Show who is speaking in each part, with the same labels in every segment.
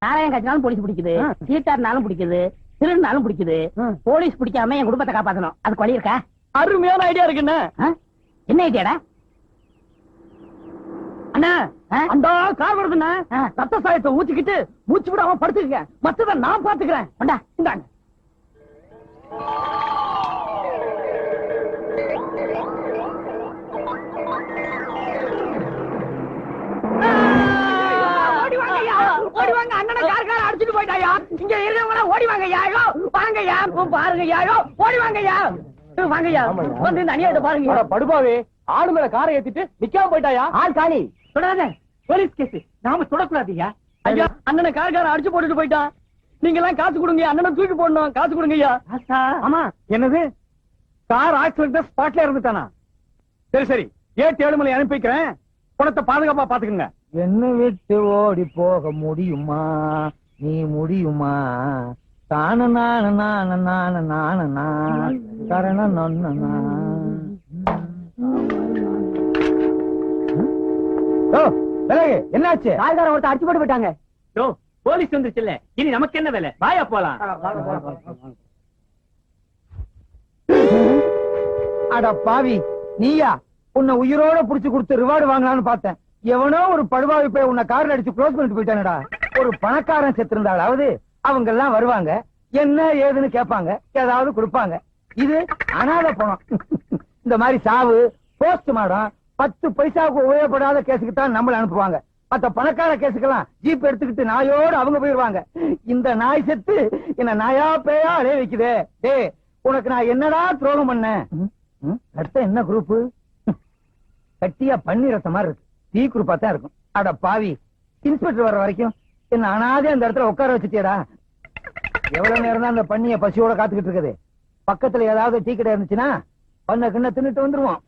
Speaker 1: Narayanan கட்சினாலும் police பிடிக்குது, சீட்டாருனாலும் பிடிக்குது, திருநாலும் பிடிக்குது. போலீஸ் பிடிக்காம என் குடும்பத்தை காப்பாத்தணும். அதுக்கு வழி இருக்கா?
Speaker 2: அருமையான ஐடியா இருக்குண்ணே.
Speaker 1: என்ன ஐடியாடா?
Speaker 2: அண்ணா அந்த கார் வருதுண்ணா. ரத்த சாயத்தை ஊத்திக்கிட்டு மூச்சு விடாம படுத்துக்க. மத்தத நான் பாத்துக்கிறேன். இந்தாங்க. ஓடிவாங்க அண்ணனை கார்கார அடிச்சுட்டு போயிட்டாயா. இங்க இருக்கவங்க ஓடிவாங்க யாயோ. வாங்கய்யா பாருங்க யாயோ. ஓடிவாங்கய்யா வாங்கய்யா. வந்து இந்த அநியாயத்தை பாருங்க. படுபாவே ஆளு மேல காரை ஏத்திட்டு நிக்காம போயிட்டாயா. ஆள் காலி. தொடாத, போலீஸ் கேஸ். நாம தொடக்கூடாதுயா. ஐயா அண்ணனை கார்கார அடிச்சு போட்டுட்டு போயிட்டான். நீங்க எல்லாம் காசு கொடுங்க. அண்ணனை தூக்கி போடணும். காசு கொடுங்க ஐயா. ஆமா. என்னது கார் ஆக்சிடென்ட் ஸ்பாட்ல இருந்துட்டானா? சரி சரி, 7 மணி அனுப்பி வைக்கிறேன். பணத்தை பாதுகாப்பா பாத்துக்கங்க.
Speaker 3: என்ன விட்டு ஓடி போக முடியுமா? நீ முடியுமா? தான நான நான நான நான கரண நொன்னா. என்னாச்சு?
Speaker 2: காய்கார ஒருத்த அடிச்சு போட்டு போயிட்டாங்க. போலீஸ் வந்துருச்சுல்ல, இனி நமக்கு என்ன வேலை? வாயா போலாம்.
Speaker 3: அட பாவி, நீயா? உன்னை உயிரோட புடிச்சு கொடுத்து ரிவார்டு வாங்கலாம்னு பார்த்தேன். எவனோ ஒரு படுவாவி போய் உன்னை கார்ல அடிச்சு க்ளோஸ் பண்ணிட்டு போயிட்டானடா. ஒரு பணக்காரன் செத்திருந்தாலாவது அவங்க எல்லாம் வருவாங்க, என்ன ஏதுன்னு கேட்பாங்க, ஏதாவது கொடுப்பாங்க. இது அனாதை பணம். இந்த மாதிரி சாவு, போஸ்ட் மாடம், 10 பைசாவுக்கு உபயோகப்படாத கேஸுக்கு தான் நம்மள அனுப்புவாங்க. மத்த பணக்கார கேஸுக்கெல்லாம் ஜீப் எடுத்துக்கிட்டு நாயோடு அவங்க போயிருவாங்க. இந்த நாய் செத்து என்ன நாயா பேயா அலைய வைக்குதே. டே, உனக்கு நான் என்னடா துரோகம் பண்ணேன்? அடுத்த என்ன குரூப்? கட்டியா பன்னி ரத்த மாதிரி இருக்கு. டீ குரூப்பா தான் இருக்கும். அட பாவி, இன்ஸ்பெக்டர் வர்ற வரைக்கும் என்ன அனாதே அந்த இடத்துல உட்கார வச்சுட்டியடா. எவ்வளவு நேரம் தான் அந்த பண்ணிய பசியோட காத்துக்கிட்டு இருக்குது. பக்கத்துல ஏதாவது டீ கடை இருந்துச்சுன்னா பண்ண கிண்ண தின்னுட்டு வந்துருவோம்.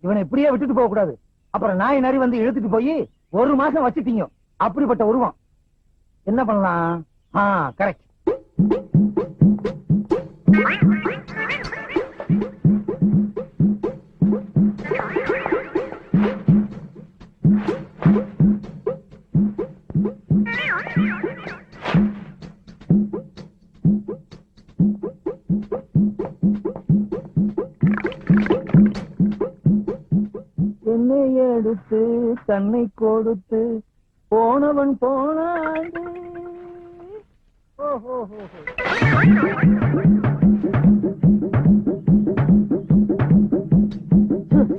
Speaker 3: இவனை இப்படியே விட்டுட்டு போக கூடாது. அப்புறம் நாய் நரி வந்து இழுத்துட்டு போய் 1 மாசம் வச்சுட்டீங்க. அப்படிப்பட்ட உருவம். என்ன பண்ணலாம்? கரெக்ட். என்னை எடுத்து தன்னை கொடுத்து போனவன் போனாண்டு.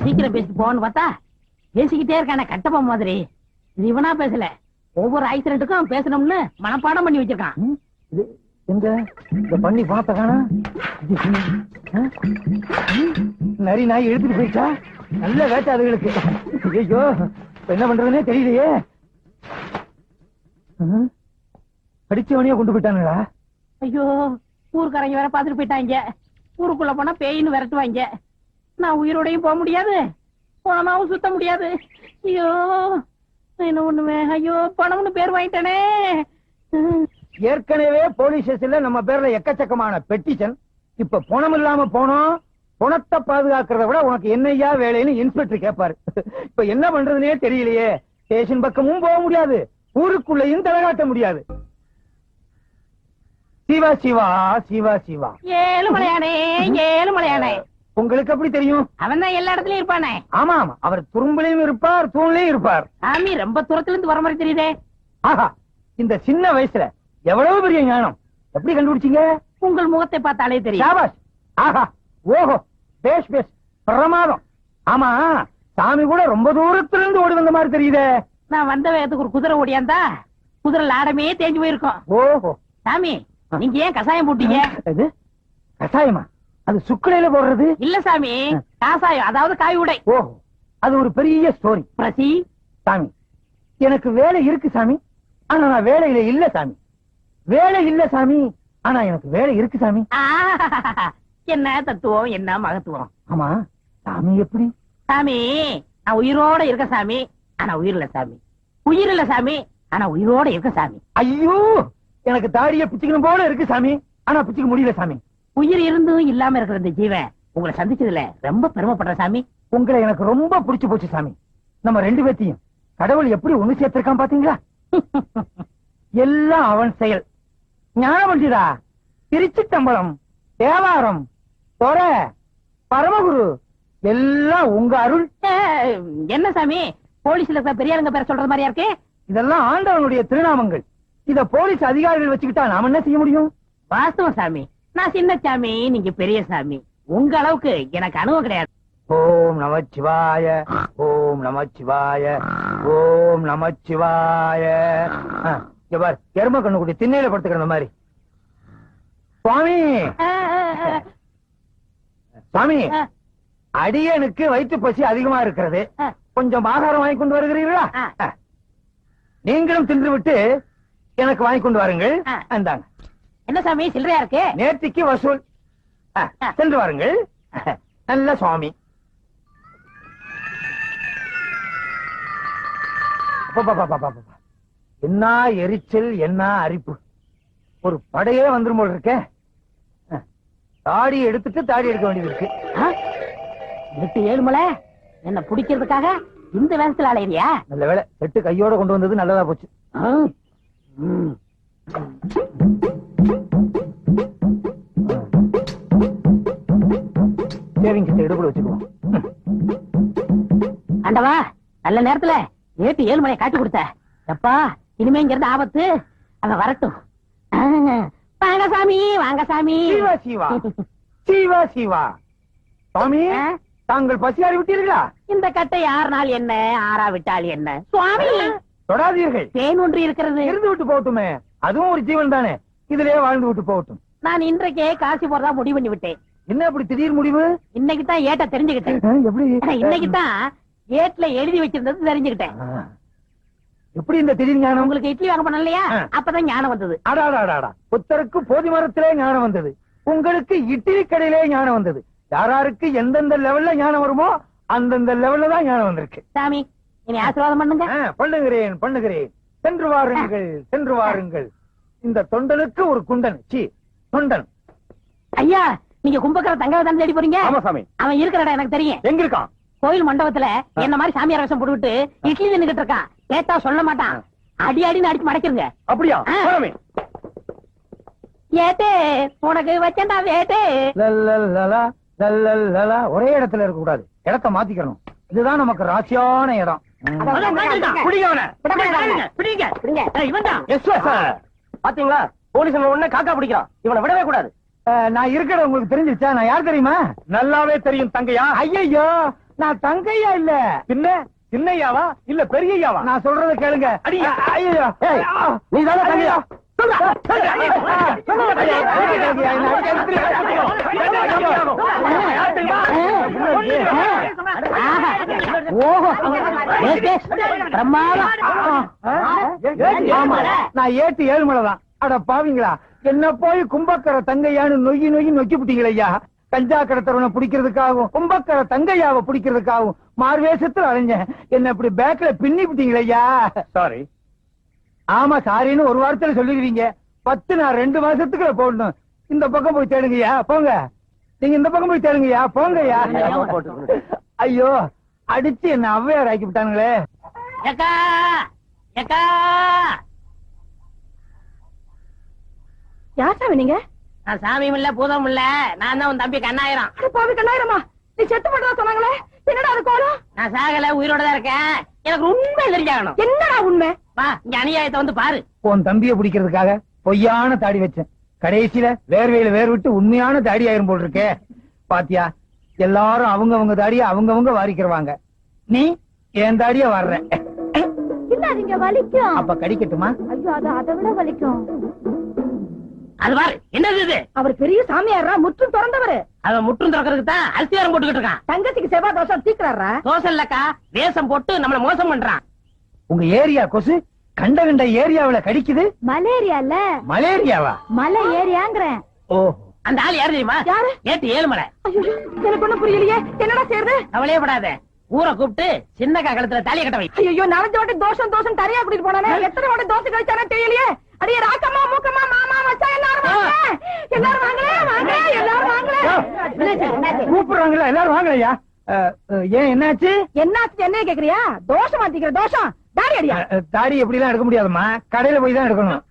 Speaker 1: சீக்கிரம் பேசிட்டு போன்னு பார்த்தா பேசிக்கிட்டே இருக்கான கட்டப்பா மாதிரி. இது இவனா பேசல, ஒவ்வொரு ஆக்சிடென்ட்டுக்கும் பேசணும்னு மனப்பாடம் பண்ணி வச்சிருக்கான்.
Speaker 3: இந்த பண்ணி பாத்தகானா நரி நாய் எடுத்துட்டு போயிட்டா. நல்ல வேட்டை அதுகளுக்கு. ஐயோ, என்ன பண்றதுன்னே தெரியலையே. அடிச்சவனையே கொண்டு போயிட்டானுடா.
Speaker 1: ஐயோ, ஊருக்காரங்க வேற பாத்துட்டு போயிட்டாங்க. ஊருக்குள்ள போனா பேயின்னு விரட்டுவாங்க. நான் உயிரோடையும் போக முடியாது, போனாவும் சுத்த முடியாது. ஐயோ, என்ன ஒண்ணுமே. ஐயோ, பணம்னு பேர் வாங்கிட்டானே.
Speaker 3: ஏற்கனவே போலீஸ் ஸ்டேஷன்ல நம்ம பேர்ல எக்கச்சக்கமான பெட்டிஷன். இப்ப பணம் இல்லாம போனோம். பணத்தை பாதுகாக்கிறத விட உனக்கு என்னையா வேலைன்னு இன்ஸ்பெக்டர் கேட்பாரு. இப்ப என்ன பண்றதுன்னே தெரியலையே. ஸ்டேஷன் பக்கமும் போக முடியாது, ஊருக்குள்ளையும் தலைகாட்ட முடியாது. சிவா சிவா சிவா சிவா.
Speaker 1: ஏழுமலையானே, ஏழுமலையானே.
Speaker 3: உங்களுக்கு எப்படி தெரியும்?
Speaker 1: அவன் தான் எல்லா இடத்துலயும் இருப்பானே.
Speaker 3: ஆமா ஆமா, அவர் துரும்புலையும் இருப்பார், தூண்லையும் இருப்பார்.
Speaker 1: சாமி ரொம்ப தூரத்துல இருந்து வர மாதிரி தெரியுதே.
Speaker 3: ஆஹா, இந்த சின்ன வயசுல எவ்வளவு பெரிய ஞானம். எப்படி கண்டுபிடிச்சீங்க?
Speaker 1: உங்கள் முகத்தை பார்த்தாலே தெரியும்.
Speaker 3: சாபாஷ். ஆஹா, ஓஹோ, பேஷ் பேஷ், பிரமாதம். ஆமா, சாமி கூட ரொம்ப தூரத்துல இருந்து ஓடி வந்த மாதிரி தெரியுதே.
Speaker 1: நான் வந்த வேகத்துக்கு ஒரு குதிரை ஓடியாந்தா குதிரை லாடமே தேஞ்சு போயிருக்கும்.
Speaker 3: ஓஹோ.
Speaker 1: சாமி, நீங்க ஏன் கசாயம் போட்டீங்க?
Speaker 3: கசாயமா? அது சுக்குலையில போடுறது
Speaker 1: இல்ல சாமி, காசாயம், அதாவது காய் உடை.
Speaker 3: ஓஹோ, அது ஒரு பெரிய ஸ்டோரி.
Speaker 1: பிரசி
Speaker 3: சாமி, எனக்கு வேலை இருக்கு சாமி, ஆனா நான் வேலையில இல்ல சாமி. வேலை இல்ல சாமி, ஆனா எனக்கு வேலை இருக்கு சாமி.
Speaker 1: என்ன தத்துவம், என்ன மகத்துவம்.
Speaker 3: ஆமா, சாமி எப்படி?
Speaker 1: சாமி, நான் உயிரோட இருக்க சாமி, ஆனா உயிர் இல்ல சாமி. உயிர் இல்ல சாமி, ஆனா உயிரோட இருக்க சாமி.
Speaker 3: ஐயோ, எனக்கு தாடிய பிச்சுக்கணும் போல இருக்கு சாமி, ஆனா பிச்சுக்க முடியல சாமி.
Speaker 1: உயிர் இருந்தும் இல்லாம இருக்கிற இந்த ஜீவன் உங்களை சந்திச்சதுல ரொம்ப பெருமைப்படுற சாமி.
Speaker 3: உங்களை எனக்கு ரொம்ப பிடிச்சு போச்சு சாமி. நம்ம ரெண்டு பேத்தையும் கடவுள் எப்படி ஒண்ணு சேர்த்திருக்கான் பாத்தீங்களா? எல்லாம் அவன் செயல். ஞானபண்டிதா, திருச்சிட்டம்பலம், தேவாரம், தொரை, பரமகுரு எல்லாம் உங்க அருள்.
Speaker 1: என்ன சாமி போலீஸ்ல இருக்கிற பெரியாளுங்க பேர சொல்றது மாதிரியா இருக்கு?
Speaker 3: இதெல்லாம் ஆண்டவனுடைய திருநாமங்கள். இத போலீஸ் அதிகாரிகள் வச்சுக்கிட்டா நாம என்ன செய்ய முடியும்?
Speaker 1: வாஸ்தவம் சாமி, நான் சின்ன சாமி, நீங்க பெரிய சாமி. உங்க அளவுக்கு எனக்கு அனுபவம் கிடையாது.
Speaker 3: ஓம் நமச்சிவாய, ஓம் நமச்சிவாய, ஓம் நமச்சிவாய. பார், எரும கண்ணுக்குட்டி திண்ணையில படுத்துக்கிற மாதிரி. சுவாமி, சுவாமி, அடியனுக்கு வயிற்று பசி அதிகமா இருக்கிறது. கொஞ்சம் ஆகாரம் வாங்கி கொண்டு வருகிறீர்களா? நீங்களும் தின்று விட்டு எனக்கு வாங்கி கொண்டு வாருங்கள். அந்தாங்க.
Speaker 1: என்ன சாமி சில்லறையா இருக்கு?
Speaker 3: நேர்த்திக்கு வசூல். சென்று வாருங்கள். நல்ல சுவாமி. என்ன எரிச்சல், என்ன அரிப்பு. ஒரு படையே வந்துரும் போல இருக்க. தாடி எடுத்துட்டு தாடி எடுக்க வேண்டியது இருக்கு.
Speaker 1: 8-7 மலை என்ன பிடிக்கிறதுக்காக இந்த வேகத்துல அலையிறியா?
Speaker 3: நல்ல வேலை, செட்டு கையோட கொண்டு வந்தது நல்லதா போச்சு. சேவிங் கிட்ட எடுப்பு வச்சுக்குவோம்.
Speaker 1: ஆண்டவா, நல்ல நேரத்துல 8-7 மலையை காட்டி கொடுத்த. எப்பா, இனிமே இங்க இருந்து ஆபத்து. அவன் வரட்டும். வாங்க சாமி, வாங்க சாமி.
Speaker 3: சிவா சிவா, சிவா சிவா. சுவாமி, தாங்கள் பசியாறி விட்டீர்களா?
Speaker 1: இந்த கட்டை 6 நாள் என்ன, 6 விட்டால் என்ன? சுவாமி,
Speaker 3: தொடாதீர்கள்.
Speaker 1: தேன் ஒன்று இருக்கிறது.
Speaker 3: இருந்து விட்டு போகட்டுமே, அதுவும் ஒரு ஜீவன் தானே. இதுலயே வாழ்ந்து விட்டு போகட்டும்.
Speaker 1: நான் இன்றைக்கே காசி போறதா முடிவு பண்ணி விட்டேன்.
Speaker 3: என்ன அப்படி திடீர் முடிவு?
Speaker 1: இன்னைக்கு தான் ஏட்ட தெரிஞ்சுக்கிட்டேன்.
Speaker 3: எப்படி?
Speaker 1: இன்னைக்கு தான் ஏட்ல எழுதி வச்சிருந்தது தெரிஞ்சுக்கிட்டேன்.
Speaker 3: எப்படி இந்த திடீர் ஞானம்?
Speaker 1: உங்களுக்கு இட்லி வாங்க பண்ண இல்லையா, அப்பதான் ஞானம் வந்தது.
Speaker 3: அடாடாடாடா, புத்தருக்கு போதி மரத்திலே ஞானம் வந்தது. உங்களுக்கு இட்லி கடையிலே ஞானம் வந்தது. யாராருக்கு எந்தெந்த லெவல்ல ஞானம் வருமோ அந்தந்த லெவல்ல தான் ஞானம் வந்திருக்கு.
Speaker 1: சாமி, இனி ஆசீர்வாதம் பண்ணுங்க.
Speaker 3: பண்ணுகிறேன், பண்ணுகிறேன். சென்று வாருங்கள், சென்று வாருங்கள். இந்த தொண்டனுக்கு ஒரு குண்டன். சி, தொண்டன்.
Speaker 1: ஐயா, நீங்க கும்பக்கர தங்கவை தானே தேடி போறீங்க?
Speaker 3: ஆமா சாமி.
Speaker 1: அவன் இருக்கிற இடம் எனக்கு தெரியும்.
Speaker 3: எங்க இருக்கான்?
Speaker 1: கோயில் மண்டபத்துல என்ன மாதிரி சாமியார் வேஷம் போட்டுவிட்டு இட்லி தின்னுகிட்டு இருக்கான். கேட்டா சொல்ல மாட்டான். அடி அடின்னு அடிச்சு மடக்கிருங்க.
Speaker 3: அப்படியா?
Speaker 1: ஏட்டே, உனக்கு வச்சேன்டா வேட்டே.
Speaker 3: லல்லல்லலா, லல்லல்லலா. ஒரே இடத்துல இருக்க கூடாது, இடத்தை மாத்திக்கணும். இதுதான் நமக்கு ராசியான இடம்.
Speaker 2: பாத்தீங்களா, போலீஸ் உடனே காக்கா பிடிக்கிறான். இவனை விடவே கூடாது.
Speaker 3: நான் இருக்கிற உங்களுக்கு தெரிஞ்சிருச்சா? நான் யார் தெரியுமா? நல்லாவே தெரியும். தங்கையா? ஐயோ, நான் தங்கையா இல்ல. பின்ன சின்னையாவா இல்ல பெரியயாவா? நான் சொல்றத கேளுங்க. ஐயோ,
Speaker 2: நீ தானே தங்கையா?
Speaker 3: நான் ஏட்டு 7 மலை தான். அட பாவீங்களா, என்ன போய் கும்பக்கர தங்கையான்னு நொய்யி நொய்யி நொக்கி விட்டீங்களையா. கஞ்சா கடத்தவனை பிடிக்கிறதுக்காகவும் கும்பக்கர தங்கையாவை பிடிக்கிறதுக்காகவும் மார்வேஷத்துல அலைஞ்சேன். என்ன இப்படி பேக்ல பின்னி விட்டீங்களையா.
Speaker 2: சாரி.
Speaker 3: ஆமா, சாரின்னு ஒரு வாரத்துல சொல்லிடுவீங்க. 10 நான் 2 மாசத்துக்குள்ள போடணும். இந்த பக்கம் போய் தேடுங்கய்யா, போங்க. நீங்க இந்த பக்கம் போய் தேடுங்கய்யா, போங்கய்யா. ஐயோ, அடிச்சு என்ன ஔவையார் ஆக்கி விட்டானுங்களே.
Speaker 1: ஏக்கா, ஏக்கா.
Speaker 4: யார் சாமி நீங்க?
Speaker 1: நான் சாமியும் இல்ல பூதம் இல்ல, நான் தான் உன் தம்பி கண்ணாயிரம்.
Speaker 4: பாவி கண்ணாயிரமா, நீ செத்து பண்றதா சொன்னாங்களே, என்னடா அது கோலம்?
Speaker 1: நான் சாகல, உயிரோட தான் இருக்கேன். எனக்கு உண்மை தெரிஞ்சாகணும்.
Speaker 4: என்னடா உண்மை?
Speaker 1: வா, இங்க அநியாயத்தை வந்து பாரு.
Speaker 3: உன் தம்பியை பிடிக்கிறதுக்காக பொய்யான தாடி வச்சேன். கடைசியில வேர்வையில வேர் விட்டு உண்மையான தாடி ஆயிரும் போல் இருக்கே. பாத்தியா, எல்லாரும் அவங்க தாடிய அவங்க வாரிக்கிறவாங்க. நீ என் தாடிய வர்ற.
Speaker 4: இல்ல, நீங்க வலிக்கும்.
Speaker 3: அப்ப கடிக்கட்டுமா?
Speaker 4: ஐயோ, அது அதை விட வலிக்கும்.
Speaker 1: அது பாரு, என்னது இது?
Speaker 4: அவர் பெரிய சாமியாரா, முற்றும் திறந்தவரு.
Speaker 1: அவன் முற்றும் திறக்கிறதுக்கு தான் அரிசியாரம் போட்டுக்கிட்டு இருக்கான்.
Speaker 4: தங்கச்சிக்கு செவ்வாய் தோசை தீக்குறாரா?
Speaker 1: தோசை இல்லக்கா, வேஷம் போட்டு நம்மள மோசம் பண்றான்.
Speaker 3: உங்க ஏரியா கொசு கண்ட ஏரியாவில கடிக்குது.
Speaker 4: மலேரியா இல்ல,
Speaker 3: மலேரியாவா?
Speaker 4: மலை ஏரியாங்கிறேன்.
Speaker 3: ஓ,
Speaker 1: அந்த ஆள் யாரு தெரியுமா?
Speaker 4: யாரு?
Speaker 1: ஏட்டு 7 மலை.
Speaker 4: ஐயோ, எனக்கு ஒண்ணும் புரியலையே. என்னடா செய்யறது?
Speaker 1: கவலையே படாத, ஊரை கூப்பிட்டு சின்னக்கா கழுத்துல தாலியை கட்ட வை.
Speaker 4: ஐயோ, 4 வாட்டி தோசம் தரையா கூட்டிட்டு போனானே. எத்தனை வாட்டி தோசை கழிச்சானே தெரியலையே. அடியே ராக்கம்மா, மூக்கம்மா, மாமா, மச்சான் எல்லாரும் வாங்க. எல்லாரும் வாங்களே, வாங்க.
Speaker 3: கூப்பிடுறாங்கல்ல எல்லாரும் வாங்க ஐயா ஏன் என்னாச்சு
Speaker 4: என்னாச்சு என்ன கேக்குறியா? தோஷம் மாத்திக்கிற தோஷம். தாடி அடியா.
Speaker 3: தாடி எப்படி எல்லாம் எடுக்க முடியாதும்மா, கடையில போய் தான் எடுக்கணும்.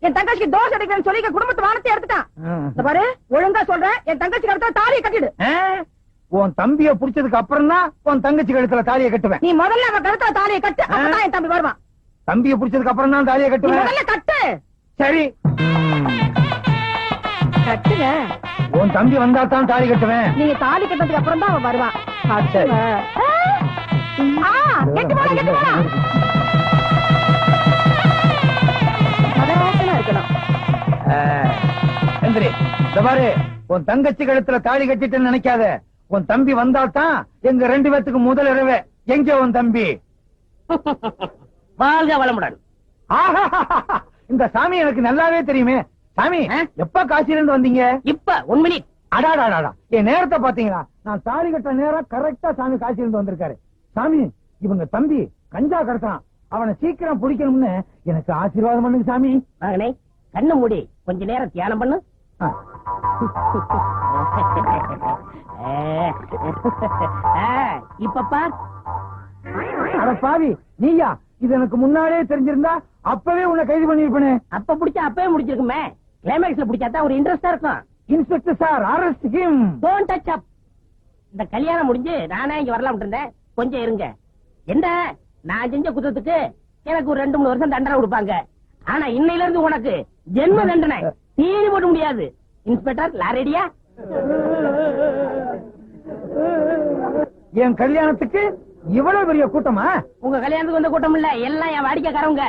Speaker 4: என் தங்கச்சிக்கு தோசை அடிக்கிறேன்னு சொல்லி குடும்பத்து வானத்தை எடுத்துட்டான். இந்த பாரு, ஒழுங்கா சொல்றேன், என் தங்கச்சி கழுத்துல தாலியை கட்டிடு.
Speaker 3: உன் தம்பிய புடிச்சதுக்கு அப்புறம் தான் உன் தங்கச்சி கழுத்துல தாலியை கட்டுவேன்.
Speaker 4: நீ முதல்ல அவன் கழுத்துல தாலியை கட்டு, அப்பதான் என் தம்பி வருவான்.
Speaker 3: தம்பிய புடிச்சதுக்கு அப்புறம் தான் தாலியை
Speaker 4: நீ
Speaker 3: கட்டுவேன்.
Speaker 4: முதல்ல கட்டு.
Speaker 3: சரி,
Speaker 4: கட்டுங்க.
Speaker 3: உன் தம்பி வந்தா தான் தாலி கட்டுவேன்.
Speaker 4: நீங்க தாலி கட்டதுக்கு அப்புறம் தான் அவன் வருவான்.
Speaker 3: சரி.
Speaker 4: கெட்டு போலாம், கெட்டு போலாம். மதவாசனா இருக்கணும்.
Speaker 3: எந்திரி. இந்த பாரு, உன் தங்கச்சி கழுத்துல தாலி கட்டிட்டு நினைக்காத. உன் தம்பி வந்தா தான் எங்க 2 பேத்துக்கு முதல் இரவே. எங்க உன் தம்பி?
Speaker 2: வாழ்க வளமுடன்.
Speaker 3: ஆஹா, இந்த சாமி எனக்கு நல்லாவே தெரியுமே. சாமி, எப்ப காசில இருந்து வந்தீங்க?
Speaker 2: இப்ப 1 மினிட்.
Speaker 3: அடாடாடா, என் நேரத்தை பாத்தீங்களா? நான் தாலி கட்ட நேரம் கரெக்டா சாமி காசில இருந்து வந்திருக்காரு. சாமி, இவங்க தம்பி கஞ்சா கடத்தான், அவனை சீக்கிரம் பிடிக்கணும்னு எனக்கு ஆசீர்வாதம் பண்ணுங்க சாமி.
Speaker 2: மகனே, கண்ணு மூடி கொஞ்ச நேரம் தியானம் பண்ணு. இப்ப பார்.
Speaker 3: அட பாவி, நீயா? இது எனக்கு முன்னாலே தெரிஞ்சிருந்தா அப்பவே உன்னை கைது பண்ணிருப்பேனே.
Speaker 2: அப்ப பிடிச்சா அப்பவே முடிச்சிருக்குமே. கிளைமேக்ஸ்ல பிடிச்சாதான் ஒரு இன்ட்ரெஸ்டா இருக்கும்.
Speaker 3: Inspector sir, arrest him.
Speaker 2: Don't touch up. இந்த கல்யாணம் முடிஞ்சு நானே இங்க வரலாம் இருந்தேன். கொஞ்சம் இருங்க. என்ன, நான் செஞ்ச குற்றத்துக்கு எனக்கு ஒரு 2-3 வருஷம் தண்டனை கொடுப்பாங்க. ஆனா இன்னையில இருந்து உனக்கு ஜென்ம தண்டனை. தீனி போட முடியாது. இன்ஸ்பெக்டர், லாரேடியா?
Speaker 3: என் கல்யாணத்துக்கு இவ்வளவு பெரிய கூட்டமா?
Speaker 2: உங்க கல்யாணத்துக்கு வந்த கூட்டம் இல்ல, எல்லாம் என் வாடிக்கைக்காரவங்க.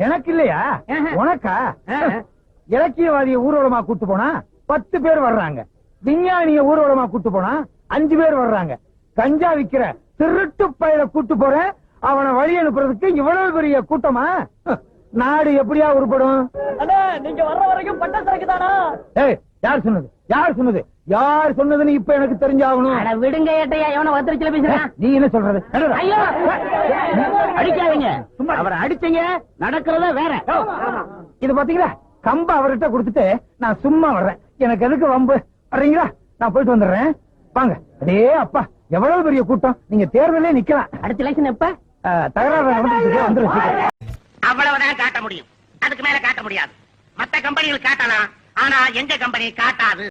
Speaker 3: எனக்கு இல்லையா?
Speaker 2: ஆஹா.
Speaker 3: உனக்கா? இலக்கியவாதிய ஊர்வலமா கூட்டு போனா 10 பேர் வர்றாங்க. விஞ்ஞானிய ஊர்வலமா கூட்டு போனா 5 பேர் வர்றாங்க. கஞ்சா விக்கிற திருட்டு பயிர கூட்டு போறேன், அவனை வழி அனுப்புறதுக்கு இவ்வளவு பெரிய கூட்டமா? நாடு எப்படியா உருப்படும்?
Speaker 2: நீங்க வர்ற வரைக்கும் பட்ட சரக்கு தானா?
Speaker 3: ஏய், யார் சொன்னது? யார் சொன்னது? யார் சொன்னதுன்னு இப்ப எனக்கு தெரிஞ்சாகணும்.
Speaker 2: அட விடுங்க ஏட்டையா, எவன வத்திரச்சில பேசுறான்?
Speaker 3: நீ என்ன சொல்றது?
Speaker 2: ஐயோ, அடிக்காதீங்க. அவரை அடிச்சீங்க, நடக்கிறத வேற.
Speaker 3: இது பாத்தீங்களா, கம்ப அவர்கிட்ட கொடுத்துட்டு நான் சும்மா வர்றேன். எனக்கு எதுக்கு வம்பு? வர்றீங்களா? நான் போயிட்டு வந்துடுறேன். வாங்க. அடே அப்பா, எவ்வளவு பெரிய கூட்டம். நீங்க தேர்தலே நிக்கலாம்.
Speaker 2: அடுத்த எலெக்ஷன் எப்ப?
Speaker 3: தகராறு வந்துடும்.
Speaker 5: அவ்வளவுதான் காட்ட முடியும், அதுக்கு மேல காட்ட முடியாது. மத்த கம்பெனிகள் காட்டலாம், ஆனா எங்க கம்பெனி காட்டாது.